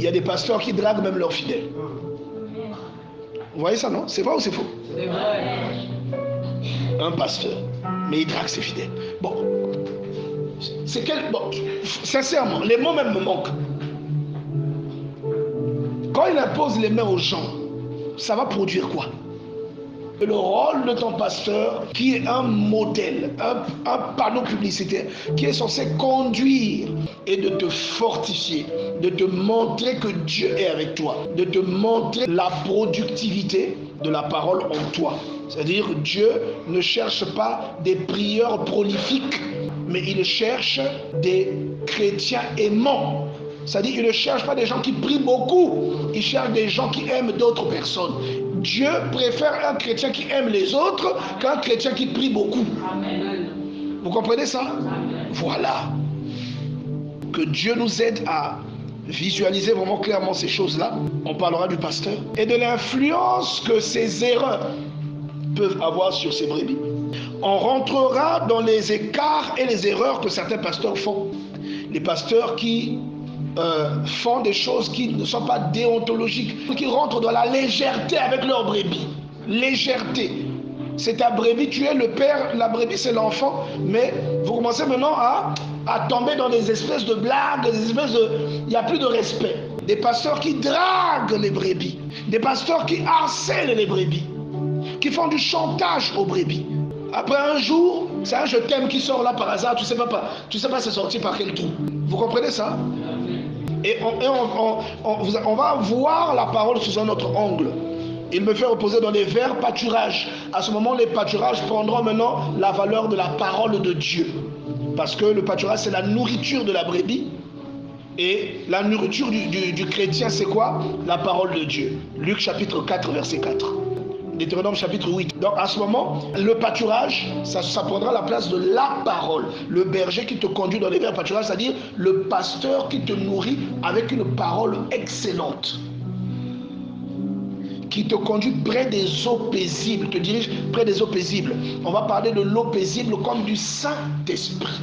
y a des pasteurs qui draguent même leurs fidèles. Vous voyez ça, non? C'est vrai ou c'est faux? C'est vrai. Un pasteur, mais il drague ses fidèles. Bon, c'est quel... Bon, sincèrement, les mots même me manquent. Quand il impose les mains aux gens, ça va produire quoi? Le rôle de ton pasteur, qui est un modèle, un panneau publicitaire, qui est censé conduire et de te fortifier, de te montrer que Dieu est avec toi, de te montrer la productivité de la parole en toi. C'est-à-dire, Dieu ne cherche pas des prieurs prolifiques, mais il cherche des chrétiens aimants. C'est-à-dire, il ne cherche pas des gens qui prient beaucoup, il cherche des gens qui aiment d'autres personnes. Dieu préfère un chrétien qui aime les autres qu'un chrétien qui prie beaucoup. Amen. Vous comprenez ça? Amen. Voilà. Que Dieu nous aide à visualiser vraiment clairement ces choses-là. On parlera du pasteur et de l'influence que ces erreurs peuvent avoir sur ces brebis. On rentrera dans les écarts et les erreurs que certains pasteurs font. Les pasteurs qui font des choses qui ne sont pas déontologiques, qui rentrent dans la légèreté avec leur brebis. Légèreté. C'est ta brebis, tu es le père, la brebis c'est l'enfant, mais vous commencez maintenant à tomber dans des espèces de blagues, des espèces de... Il n'y a plus de respect. Des pasteurs qui draguent les brebis, des pasteurs qui harcèlent les brebis, qui font du chantage aux brebis. Après un jour, c'est un je t'aime qui sort là par hasard, tu sais pas c'est sorti par quel trou. Vous comprenez ça? Et on va voir la parole sous un autre angle. Il me fait reposer dans les verts pâturages. À ce moment, les pâturages prendront maintenant la valeur de la parole de Dieu. Parce que le pâturage, c'est la nourriture de la brebis. Et la nourriture du chrétien, c'est quoi? La parole de Dieu. Luc chapitre 4, verset 4. Deutéronome chapitre 8. Donc à ce moment, le pâturage, ça prendra la place de la parole. Le berger qui te conduit dans les verts pâturages, c'est-à-dire le pasteur qui te nourrit avec une parole excellente. Qui te conduit près des eaux paisibles, te dirige près des eaux paisibles. On va parler de l'eau paisible comme du Saint-Esprit.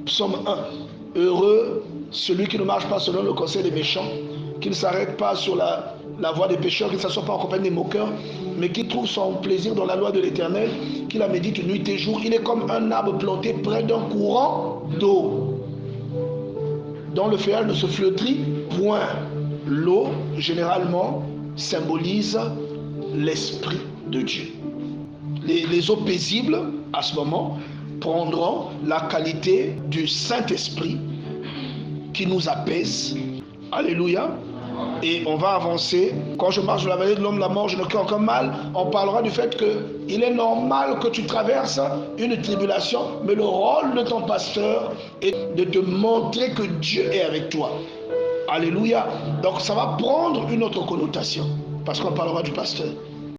Psaume 1. Heureux celui qui ne marche pas selon le conseil des méchants, qui ne s'arrête pas sur la voie des pécheurs, qui ne s'assoit pas en compagnie des moqueurs, mais qui trouve son plaisir dans la loi de l'Éternel, qui la médite nuit et jour. Il est comme un arbre planté près d'un courant d'eau, dont le feuillage ne se flétrit point. L'eau, généralement, symbolise l'Esprit de Dieu. Les eaux paisibles, à ce moment, prendront la qualité du Saint-Esprit qui nous apaise. Alléluia. Et on va avancer. Quand je marche dans la vallée de l'homme de la mort, je ne crains aucun mal. On parlera du fait qu'il est normal que tu traverses une tribulation, mais le rôle de ton pasteur est de te montrer que Dieu est avec toi. Alléluia. Donc ça va prendre une autre connotation, parce qu'on parlera du pasteur.